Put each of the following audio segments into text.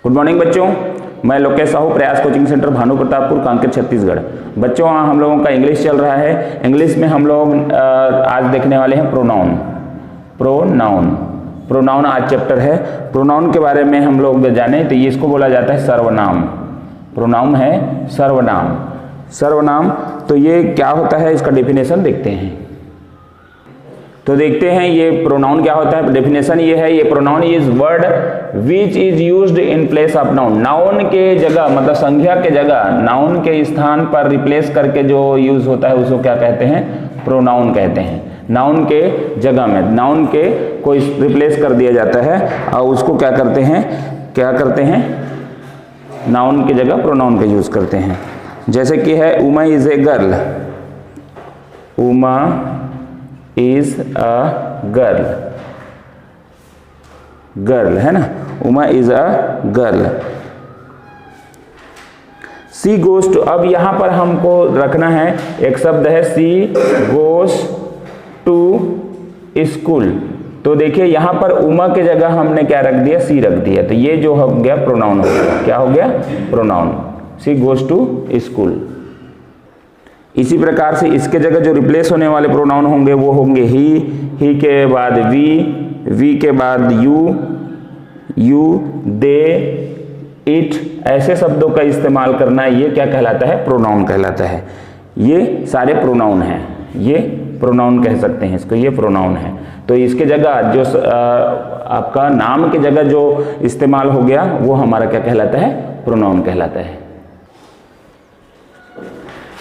Good morning बच्चों, मैं लोकेश साहू, प्रयास कोचिंग सेंटर, भानु प्रतापपुर, कांकेर, छत्तीसगढ़। बच्चों हम लोगों का इंग्लिश चल रहा है। इंग्लिश में हम लोग आज देखने वाले हैं प्रोनाउन। प्रोनाउन आज चैप्टर है। प्रोनाउन के बारे में हम लोग जाने तो ये इसको बोला जाता है सर्वनाम। प्रोनाउन है सर्वनाम। तो ये क्या होता है, इसका डेफिनेशन देखते हैं। तो देखते हैं ये प्रोनाउन क्या होता है। डेफिनेशन ये है, ये pronoun is word which is used in place of noun. Noun के जगह मतलब संज्ञा के जगह, नाउन के स्थान पर रिप्लेस करके जो यूज होता है उसको क्या कहते हैं, प्रोनाउन कहते हैं। नाउन के जगह में नाउन के को रिप्लेस कर दिया जाता है और उसको क्या करते हैं नाउन की जगह प्रोनाउन का यूज करते हैं। जैसे कि है Uma is a girl, Uma is a girl है ना, Uma is a girl. She goes to, अब यहां पर हमको रखना है एक शब्द है सी गोस टू स्कूल। तो देखिए यहां पर उमा के जगह हमने क्या रख दिया, सी रख दिया। तो ये जो हो गया प्रोनाउन हो गया। क्या हो गया, pronoun. She goes to school. इसी प्रकार से इसके जगह जो रिप्लेस होने वाले प्रोनाउन होंगे वो होंगे ही के बाद वी के बाद यू, दे, इट, ऐसे शब्दों का इस्तेमाल करना, ये क्या कहलाता है, प्रोनाउन कहलाता है। ये सारे प्रोनाउन हैं, ये प्रोनाउन कह सकते हैं इसको, ये प्रोनाउन है। तो इसके जगह जो आपका नाम के जगह जो इस्तेमाल हो गया वो हमारा क्या कहलाता है, प्रोनाउन कहलाता है।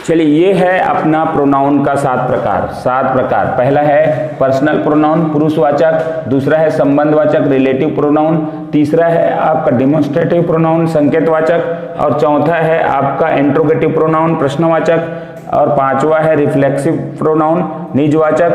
चलिए ये है अपना प्रोनाउन का 7 प्रकार। पहला है पर्सनल प्रोनाउन पुरुषवाचक, दूसरा है संबंधवाचक रिलेटिव प्रोनाउन, तीसरा है आपका डिमोन्स्ट्रेटिव प्रोनाउन संकेतवाचक, और चौथा है आपका इंट्रोगेटिव प्रोनाउन प्रश्नवाचक, और पांचवा है रिफ्लेक्सिव प्रोनाउन निजवाचक,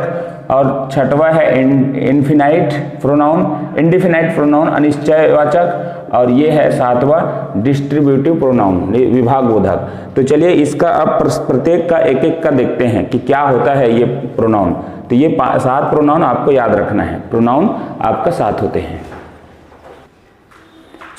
और छठवा है इंडिफिनाइट प्रोनाउन अनिश्चयवाचक, और ये है 7वां डिस्ट्रीब्यूटिव प्रोनाउन विभागबोधक। तो चलिए इसका अब प्रत्येक का एक का देखते हैं कि क्या होता है ये प्रोनाउन। तो ये 7 प्रोनाउन आपको याद रखना है। प्रोनाउन आपका 7 होते हैं।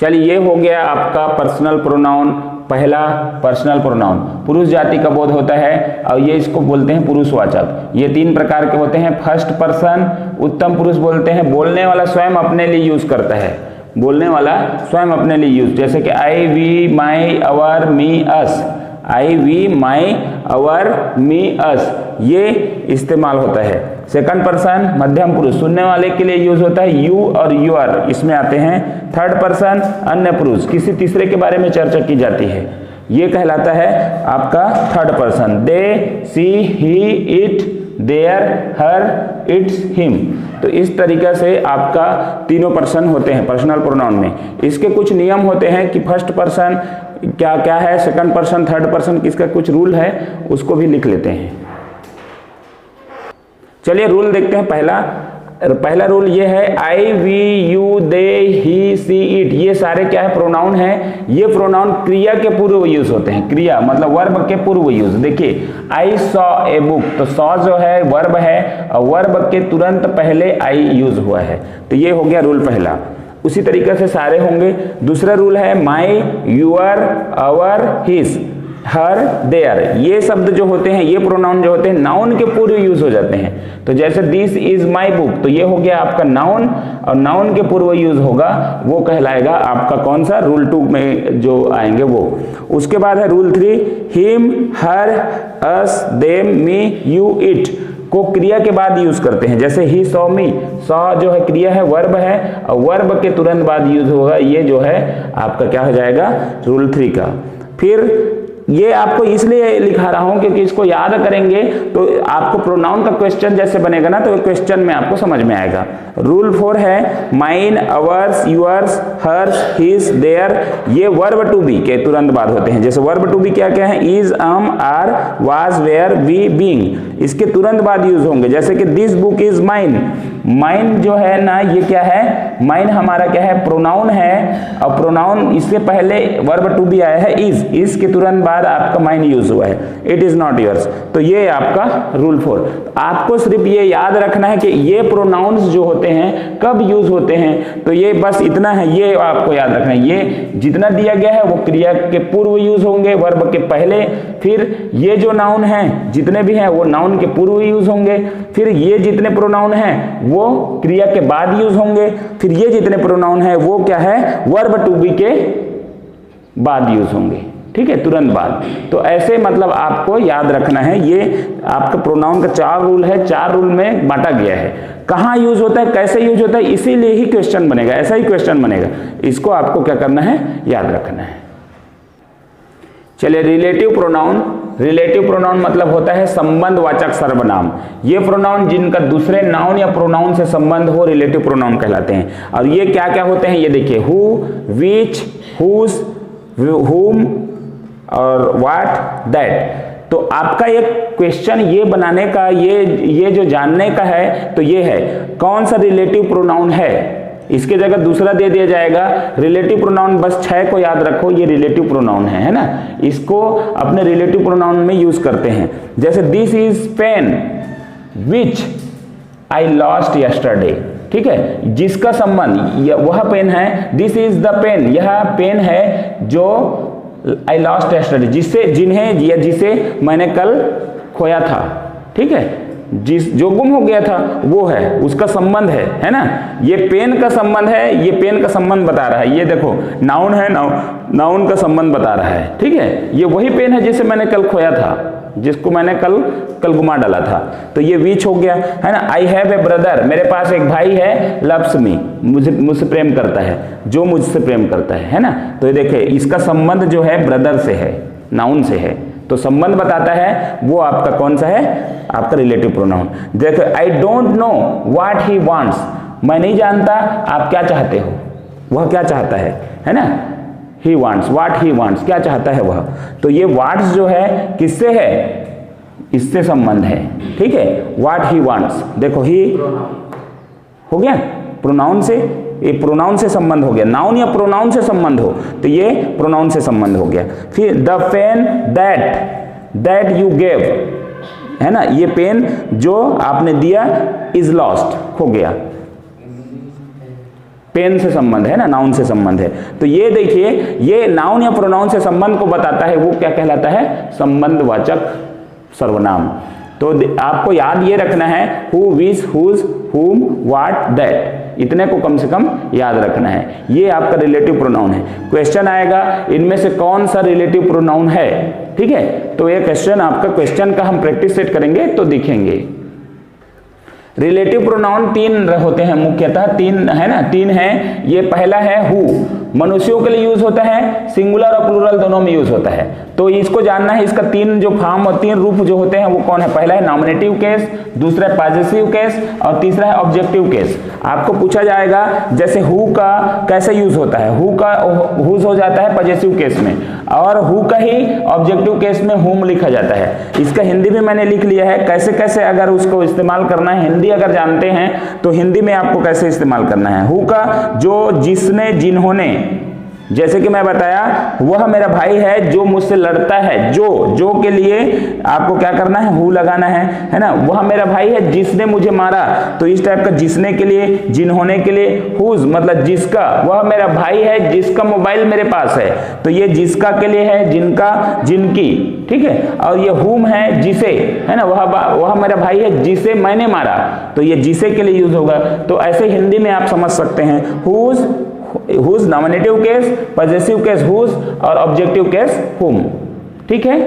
चलिए ये हो गया आपका पर्सनल प्रोनाउन। पहला पर्सनल प्रोनाउन पुरुष जाति का बोध होता है और ये इसको बोलते हैं पुरुषवाचक। ये 3 प्रकार के होते हैं। फर्स्ट पर्सन उत्तम पुरुष बोलते हैं, बोलने वाला स्वयं अपने लिए यूज करता है, बोलने वाला स्वयं अपने लिए यूज, जैसे कि आई we my our me us, I we माई अवर मी अस, ये इस्तेमाल होता है। सेकंड पर्सन मध्यम पुरुष सुनने वाले के लिए यूज होता है, यू और यूर इसमें आते हैं। थर्ड पर्सन अन्य पुरुष, किसी तीसरे के बारे में चर्चा की जाती है, ये कहलाता है आपका third person. They, she, he, it, their, her, its, him. तो इस तरीके से आपका तीनों पर्सन होते हैं पर्सनल प्रोनाउन में। इसके कुछ नियम होते हैं कि फर्स्ट पर्सन क्या क्या है, सेकंड पर्सन, थर्ड पर्सन, किसका कुछ रूल है उसको भी लिख लेते हैं। चलिए रूल देखते हैं। पहला रूल ये है, I we you they he she it, ये सारे क्या है, प्रोनाउन है। ये प्रोनाउन क्रिया के पूर्व यूज होते हैं। क्रिया मतलब वर्ब के पूर्व यूज। देखिए आई सॉ ए बुक, तो सॉ जो है वर्ब है और वर्ब के तुरंत पहले आई यूज हुआ है। तो ये हो गया रूल पहला। उसी तरीके से सारे होंगे। दूसरा रूल है my, your, our, his, her, their, ये शब्द जो होते हैं, ये प्रोनाउन जो होते हैं नाउन के पूर्व यूज हो जाते हैं। तो जैसे दिस इज माई बुक, तो ये हो गया आपका नाउन, और नाउन के पूर्व यूज होगा वो कहलाएगा आपका कौन सा, रूल 2 में जो आएंगे वो। उसके बाद है rule 3, him, her, us, them, me, you, it को क्रिया के बाद यूज करते हैं। जैसे ही सॉ मी, सॉ जो है क्रिया है, वर्ब है, और वर्ब के तुरंत बाद यूज होगा, ये जो है आपका क्या हो जाएगा, रूल 3 का। फिर ये आपको इसलिए लिखा रहा हूं क्योंकि इसको याद करेंगे तो आपको प्रोनाउन का क्वेश्चन जैसे बनेगा ना, तो क्वेश्चन में आपको समझ में आएगा। रूल 4 है mine, ours, yours, hers, his, their, ये वर्ब टू बी के तुरंत बाद होते हैं। जैसे वर्ब टू बी क्या क्या है, is, are, was, were, be, being, इसके तुरंत बाद यूज होंगे। जैसे कि this book is mine, mine जो है ना, ये क्या है, माइन हमारा क्या है, प्रोनाउन है, और प्रोनाउन इससे पहले वर्ब टू बी आया है इज के तुरंत बाद आपका माइन यूज हुआ है, इट इज नॉट योर्स। तो ये आपका रूल 4। आपको सिर्फ ये याद रखना है कि ये प्रोनाउंस जो होते हैं कब यूज होते हैं, तो ये बस इतना है, ये आपको याद रखना है। ये जितना दिया गया है वो क्रिया के पूर्व यूज होंगे, वर्ब के पहले, फिर ये जो नाउन है जितने भी हैं वो नाउन के पूर्व यूज होंगे, फिर ये जितने प्रोनाउन हैं वो क्रिया के बाद यूज होंगे, फिर ये जितने प्रोनाउन हैं वो क्या है, वर्ब टू बी के बाद यूज होंगे, ठीक है, तुरंत बाद। तो ऐसे मतलब आपको याद रखना है, ये आपका प्रोनाउन का 4 रूल है, 4 रूल में बांटा गया है। कहाँ यूज होता है, कैसे यूज होता है, इसीलिए ही क्वेश्चन बनेगा, ऐसा ही क्वेश्चन बनेगा। इसको आपको क्या करना है, याद रखना है। चलिए रिलेटिव प्रोनाउन। रिलेटिव प्रोनाउन मतलब होता है संबंधवाचक सर्वनाम। ये प्रोनाउन जिनका दूसरे नाउन या प्रोनाउन से संबंध हो रिलेटिव प्रोनाउन कहलाते हैं। और ये क्या क्या होते हैं, ये देखिए, हु, विच, हुज, whom और what, that। तो आपका एक क्वेश्चन ये बनाने का, ये जो जानने का है, तो ये है कौन सा रिलेटिव प्रोनाउन है। इसके जगह दूसरा दे दिया जाएगा रिलेटिव प्रोनाउन, बस 6 को याद रखो, ये रिलेटिव प्रोनाउन है ना, इसको अपने रिलेटिव प्रोनाउन में यूज करते हैं। जैसे this is pen which I lost yesterday, ठीक है, जिसका संबंध वह पेन है, दिस इज द पेन, यह पेन है जो आई लॉस्ट यस्टरडे, जिसे मैंने कल खोया था, ठीक है, जो गुम हो गया था वो है, उसका संबंध है ना। ये पेन का संबंध है, ये पेन का संबंध बता रहा है, ये देखो नाउन है, नाउन का संबंध बता रहा है, ठीक है। ये वही पेन है जिसे मैंने कल खोया था, जिसको मैंने कल गुमा डाला था, तो ये विच हो गया, है ना। आई हैव ए ब्रदर, मेरे पास एक भाई है, लव्स मी, मुझसे प्रेम करता है, जो मुझसे प्रेम करता है ना। तो ये देखिए, इसका संबंध जो है ब्रदर से है, नाउन से है, तो संबंध बताता है, वो आपका कौन सा है, आपका रिलेटिव प्रोनाउन। देखो, I don't know what he wants, मैं नहीं जानता आप क्या चाहते हो, वह क्या चाहता है ना। He wants, what he wants, क्या चाहता है वह। तो ये वांट्स जो है किससे है, इससे संबंध है, ठीक है, व्हाट ही वांट्स। देखो, ही हो गया प्रोनाउन से, ये प्रोनाउन से संबंध हो गया, नाउन या प्रोनाउन से संबंध हो तो ये प्रोनाउन से संबंध हो गया। फिर the pen that you gave, है ना, ये पेन जो आपने दिया इज लॉस्ट, खो गया, पेन से संबंध है ना, नाउन से संबंध है। तो ये देखिए, ये नाउन या प्रोनाउन से संबंध को बताता है, वो क्या कहलाता है, संबंधवाचक सर्वनाम। तो आपको याद ये रखना है, हु, विच, हुज, हुम, व्हाट, दैट, इतने को कम से कम याद रखना है। ये आपका रिलेटिव प्रोनाउन है। क्वेश्चन आएगा इनमें से कौन सा रिलेटिव प्रोनाउन है, ठीक है। तो ये क्वेश्चन आपका, क्वेश्चन का हम प्रैक्टिस सेट करेंगे तो दिखेंगे। रिलेटिव प्रोनाउन 3 होते हैं मुख्यतः, 3 है ना, 3 है। ये पहला है हु, मनुष्यों के लिए यूज होता है, सिंगुलर और प्लूरल दोनों में यूज होता है। तो इसको जानना है, इसका 3 जो फॉर्म और 3 रूप जो होते हैं वो कौन है। पहला है नॉमिनेटिव केस, दूसरा है पॉजेसिव केस और तीसरा है ऑब्जेक्टिव केस। आपको पूछा जाएगा जैसे हु का कैसे यूज होता है, हु का हुज हो जाता है पॉजेसिव केस में, और हु का ही ऑब्जेक्टिव केस में हुम लिखा जाता है। इसका हिंदी भी मैंने लिख लिया है, कैसे कैसे अगर उसको इस्तेमाल करना है, हिंदी अगर जानते हैं तो हिंदी में आपको कैसे इस्तेमाल करना है। हु का जो, जिसने, जिन्होंने, जैसे कि मैं बताया, वह मेरा भाई है जो मुझसे लड़ता है, जो के लिए आपको क्या करना है, हु लगाना है ना। वह मेरा भाई है जिसने मुझे मारा, तो इस टाइप का जिसने के लिए, जिन्होंने के लिए हुज मतलब जिसका। वह मेरा भाई है जिसका मोबाइल मेरे पास है, तो ये जिसका के लिए है, जिनका, जिनकी, ठीक है। और ये हुम है जिसे, है ना, वह मेरा भाई है जिसे मैंने मारा, तो ये जिसे के लिए यूज होगा। तो ऐसे हिंदी में आप समझ सकते हैं, whose nominative case, possessive case whose और ऑब्जेक्टिव केस हुम, ठीक है।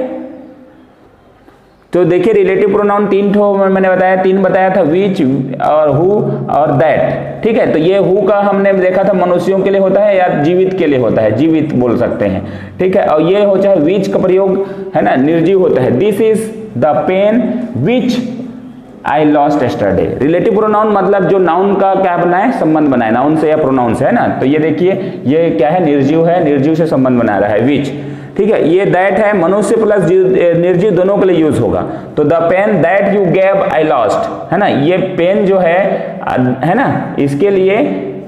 तो देखिए रिलेटिव प्रोनाउन 3 ठो मैंने बताया, 3 बताया था, विच और हु और दैट, ठीक है। तो ये हु का हमने देखा था मनुष्यों के लिए होता है या जीवित के लिए होता है, जीवित बोल सकते हैं, ठीक है। और ये हो चाहे विच का प्रयोग है ना, निर्जीव होता है। This is the pen which I lost yesterday. Relative pronoun मतलब जो नाउन का क्या बनाए, संबंध बनाए, नाउन से या प्रोनाउन से, है ना। तो ये देखिए, ये क्या है, निर्जीव है, निर्जीव से संबंध बना रहा है विच। ठीक है, ये दैट है मनुष्य प्लस निर्जीव दोनों के लिए यूज होगा। तो the pen that you gave I lost, है ना, ये पेन जो है ना, इसके लिए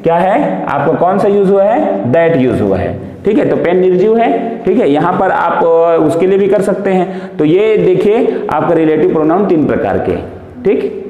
क्या है आपका कौन सा यूज हुआ है, दैट यूज हुआ है। ठीक है, तो पेन निर्जीव है। ठीक है, यहां पर आप उसके लिए भी कर सकते हैं। तो ये देखिए आपका रिलेटिव प्रोनाउन 3 प्रकार के। ठीक,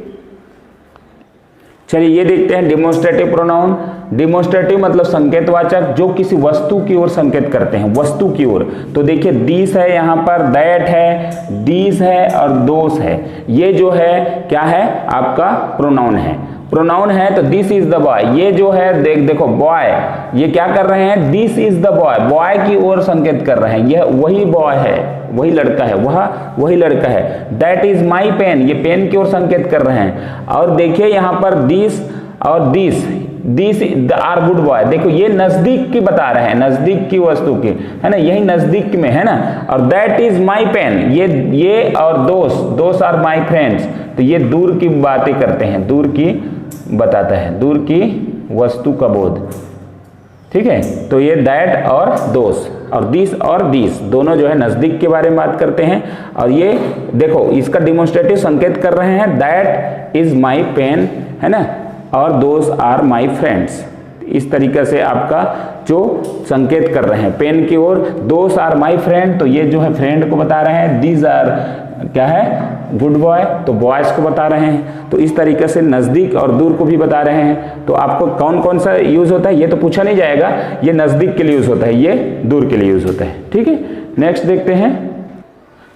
चलिए ये देखते हैं डिमोन्स्ट्रेटिव प्रोनाउन। डिमोन्स्ट्रेटिव मतलब संकेतवाचक, जो किसी वस्तु की ओर संकेत करते हैं, वस्तु की ओर। तो देखिए दिस है, यहाँ पर दैट है, दीज है और दोस है। ये जो है क्या है आपका प्रोनाउन है। प्रोनाउन है तो दिस इज द बॉय, ये जो है देखो बॉय, ये क्या कर रहे हैं, this is the boy, boy की ओर संकेत कर रहे हैं, यह वही बॉय है, वही लड़का है, वही लड़का है। दैट इज माई पेन, ये पेन की ओर संकेत कर रहे हैं। और देखिए यहाँ पर दिस और दिस आर गुड बॉय, देखो ये नजदीक की बता रहे हैं, नजदीक की वस्तु की, है ना, यही नजदीक में है ना। और दैट इज माई पेन, ये और दोस्त आर माई फ्रेंड्स, तो ये दूर की बातें करते हैं, दूर की बताता है, दूर की वस्तु का बोध। ठीक है, तो ये दैट और दोस्त और दिस दोनों जो है नजदीक के बारे में बात करते हैं। और ये देखो इसका डिमोन्स्ट्रेटिव संकेत कर रहे हैं, दैट इज माई पेन, है ना, और दोस आर माई फ्रेंड्स। इस तरीके से आपका जो संकेत कर रहे हैं पेन की ओर, दोस आर माई फ्रेंड, तो ये जो है फ्रेंड को बता रहे हैं, दीज आर क्या है गुड बॉय, तो बॉयज को बता रहे हैं। तो इस तरीके से नजदीक और दूर को भी बता रहे हैं। तो आपको कौन कौन सा यूज होता है ये तो पूछा नहीं जाएगा, ये नजदीक के लिए यूज होता है, ये दूर के लिए यूज होता है। ठीक है, नेक्स्ट देखते हैं।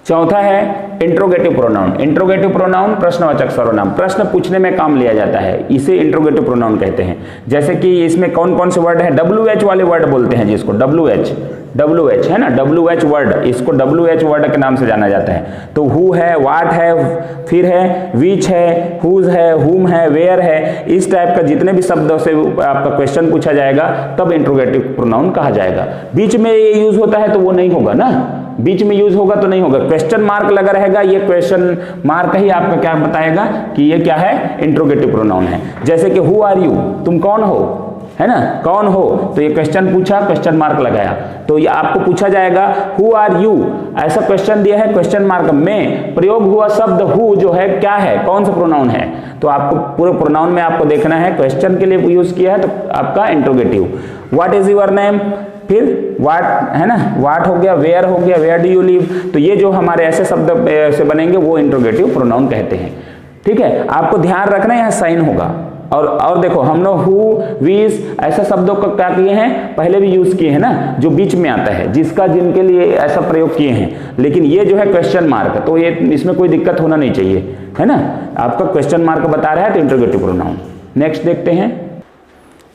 चौथा है इंट्रोगेटिव प्रोनाउन। इंट्रोगेटिव प्रोनाउन प्रश्नवाचक सर्वनाम, प्रश्न पूछने में काम लिया जाता है, इसे इंट्रोगेटिव प्रोनाउन कहते हैं। जैसे कि इसमें कौन कौन से वर्ड है, WH वाले वर्ड बोलते हैं जिसको WH है ना, WH वर्ड, इसको WH वर्ड के नाम से जाना जाता है। तो हु है, वाट है, फिर है विच है, हुज है, हुम है, वेयर है, इस टाइप का जितने भी शब्दों से आपका क्वेश्चन पूछा जाएगा तब इंट्रोगेटिव प्रोनाउन कहा जाएगा। बीच में ये यूज होता है तो वो नहीं होगा ना, बीच में यूज होगा तो नहीं होगा, क्वेश्चन मार्क लगा रहेगा, ये क्वेश्चन मार्क ही आपका क्या बताएगा कि ये क्या है, इंट्रोगेटिव प्रोनाउन है। जैसे कि हु आर यू, तुम कौन हो, है ना, कौन हो, तो ये क्वेश्चन पूछा, क्वेश्चन मार्क लगाया, तो ये आपको पूछा जाएगा हु आर यू, ऐसा क्वेश्चन दिया है, क्वेश्चन मार्क में प्रयोग हुआ शब्द हु जो है क्या है, कौन सा प्रोनाउन है, तो आपको पूरे प्रोनाउन में आपको देखना है, क्वेश्चन के लिए यूज किया है तो आपका interrogative. What is your name, फिर वाट है ना, वाट हो गया, वेयर हो गया, वेयर डू यू लिव, तो ये जो हमारे ऐसे शब्द से बनेंगे वो इंट्रोगेटिव प्रोनाउन कहते हैं। ठीक है, आपको ध्यान रखना यहाँ साइन होगा। और देखो हम लोग हु, विज ऐसे शब्दों को क्या किए हैं, पहले भी यूज किए हैं ना, जो बीच में आता है, जिसका जिनके लिए ऐसा प्रयोग किए हैं। लेकिन ये जो है क्वेश्चन मार्क, तो ये इसमें कोई दिक्कत होना नहीं चाहिए, है ना, आपका क्वेश्चन मार्क बता रहा है तो इंट्रोगेटिव प्रोनाउन। नेक्स्ट देखते हैं,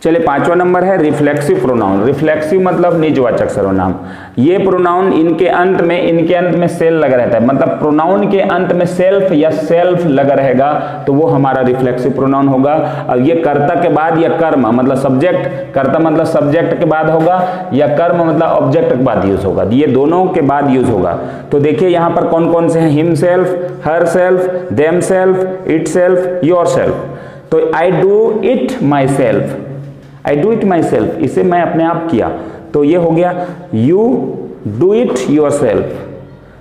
चलिए 5वां नंबर है रिफ्लेक्सिव प्रोनाउन। रिफ्लेक्सिव मतलब निजवाचक सर्वनाम। ये प्रोनाउन इनके अंत में सेल लगा रहता है, मतलब प्रोनाउन के अंत में सेल्फ या सेल्फ लगा रहेगा तो वो हमारा रिफ्लेक्सिव प्रोनाउन होगा। और ये कर्ता के बाद या कर्म मतलब सब्जेक्ट, कर्ता मतलब सब्जेक्ट के बाद होगा, या कर्म मतलब ऑब्जेक्ट के बाद यूज होगा, ये दोनों के बाद यूज होगा। तो देखिए यहाँ पर कौन कौन से हैं, himself, herself, themself, itself, yourself. तो I do it myself, I do it myself, इसे मैं अपने आप किया, तो ये हो गया you do it yourself.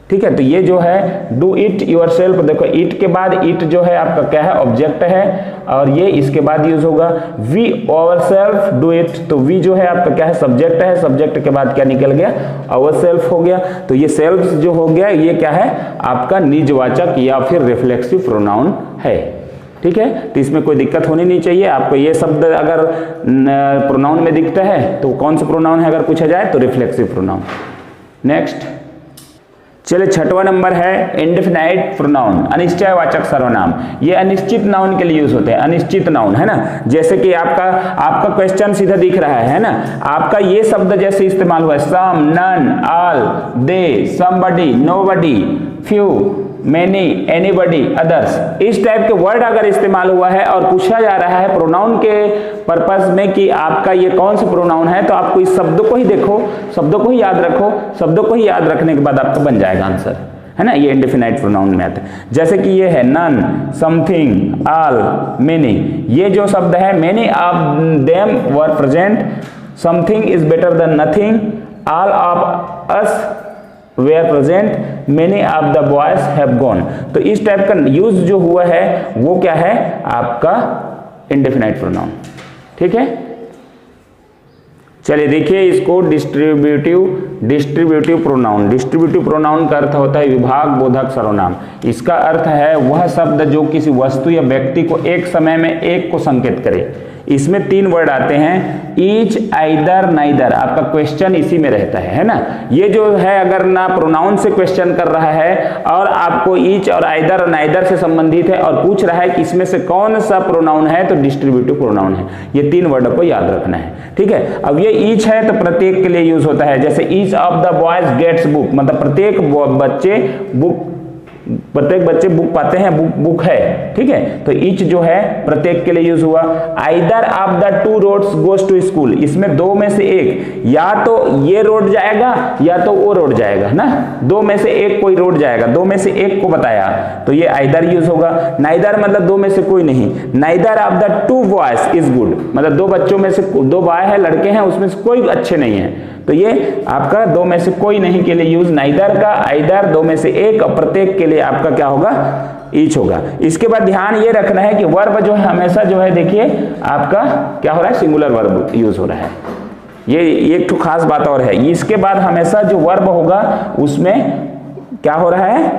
ठीक है, तो ये जो है डू इट योर सेल्फ, देखो इट के बाद इट जो है आपका क्या है, ऑब्जेक्ट है, और ये इसके बाद यूज होगा। We ourself do it, तो वी जो है आपका क्या है, सब्जेक्ट है, सब्जेक्ट के बाद क्या निकल गया, आवर सेल्फ हो गया। तो ये सेल्फ जो हो गया ये क्या है, आपका निजवाचक या फिर रिफ्लेक्सिव प्रोनाउन है। ठीक है, तो इसमें कोई दिक्कत होनी नहीं चाहिए। आपको ये शब्द अगर प्रोनाउन में दिखता है तो कौन सा प्रोनाउन है अगर पूछा जाए तो रिफ्लेक्सिव प्रोनाउन। नेक्स्ट, चलिए 6वां नंबर है इंडेफिनाइट प्रोनाउन, अनिश्चयवाचक सर्वनाम। ये अनिश्चित नाउन के लिए यूज होते हैं, अनिश्चित नाउन, है ना। जैसे कि आपका क्वेश्चन सीधा दिख रहा है ना, आपका ये शब्द जैसे इस्तेमाल हुआ है, some, none, all, they, somebody, nobody, few, many, anybody, others, इस टाइप के वर्ड अगर इस्तेमाल हुआ है और पूछा जा रहा है प्रोनाउन के पर्पस में कि आपका ये कौन सा प्रोनाउन है, तो आपको इस शब्दों को ही देखो, शब्दों को ही याद रखो, शब्दों को ही याद रखने के बाद आपका बन जाएगा आंसर, है ना। ये इंडेफिनाइट प्रोनाउन में आता है। जैसे कि ये है नन, समथिंग, ऑल, मेनी, ये जो शब्द है many of them were present, something is better than nothing, all of us were present, many of the boys have gone. तो इस टाइप का यूज जो हुआ है वो क्या है आपका इंडेफिनाइट प्रोनाउन। ठीक है, चलिए देखिए इसको डिस्ट्रीब्यूटिव प्रोनाउन। डिस्ट्रीब्यूटिव प्रोनाउन का अर्थ होता है विभाग बोधक सर्वनाम। इसका अर्थ है वह शब्द जो किसी वस्तु या व्यक्ति को एक समय में एक को संकेत करे। इसमें 3 वर्ड आते हैं, ईच, आइदर, नाइदर। आपका क्वेश्चन इसी में रहता है ना। ये जो है अगर ना प्रोनाउन से क्वेश्चन कर रहा है और आपको ईच और आइदर और नाइदर से संबंधित है और पूछ रहा है कि इसमें से कौन सा प्रोनाउन है, तो डिस्ट्रीब्यूटिव प्रोनाउन है। ये 3 वर्ड को याद रखना है। ठीक है, अब ये ईच है तो प्रत्येक के लिए यूज होता है। जैसे each of the boys gets book, मतलब प्रत्येक बच्चे बुक पाते हैं, बुक है। ठीक है, तो ईच जो है प्रत्येक के लिए यूज हुआ। Either of the 2 roads goes to school, इसमें 2 में से एक, या तो ये रोड जाएगा या तो वो रोड जाएगा ना। 2 में से एक कोई रोड जाएगा, 2 में से एक को बताया तो ये आइदर यूज होगा। नाइदर मतलब 2 में से कोई नहीं। Neither of the 2 boys is good, मतलब 2 बच्चों में से 2 बॉय है, लड़के हैं, उसमें से कोई अच्छे नहीं है। तो ये आपका 2 में से कोई नहीं के लिए यूज नाइदर का, आइदर 2 में से एक, और प्रत्येक के लिए आपका क्या होगा, ईच होगा। इसके बाद ध्यान ये रखना है कि वर्ब जो है हमेशा जो है देखिए आपका क्या हो रहा है, सिंगुलर वर्ब यूज हो रहा है। ये एक तो खास बात और है, इसके बाद हमेशा जो वर्ब होगा उसमें क्या हो रहा है,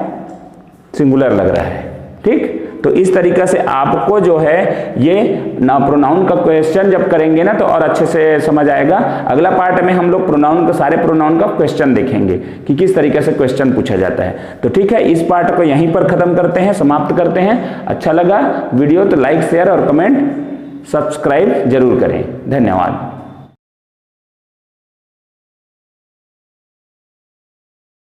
सिंगुलर लग रहा है। ठीक, तो इस तरीका से आपको जो है ये ना प्रोनाउन का क्वेश्चन जब करेंगे ना तो और अच्छे से समझ आएगा। अगला पार्ट में हम लोग प्रोनाउन का, सारे प्रोनाउन का क्वेश्चन देखेंगे कि किस तरीके से क्वेश्चन पूछा जाता है। तो ठीक है, इस पार्ट को यहीं पर खत्म करते हैं, समाप्त करते हैं। अच्छा लगा वीडियो तो लाइक, शेयर और कमेंट, सब्सक्राइब जरूर करें। धन्यवाद।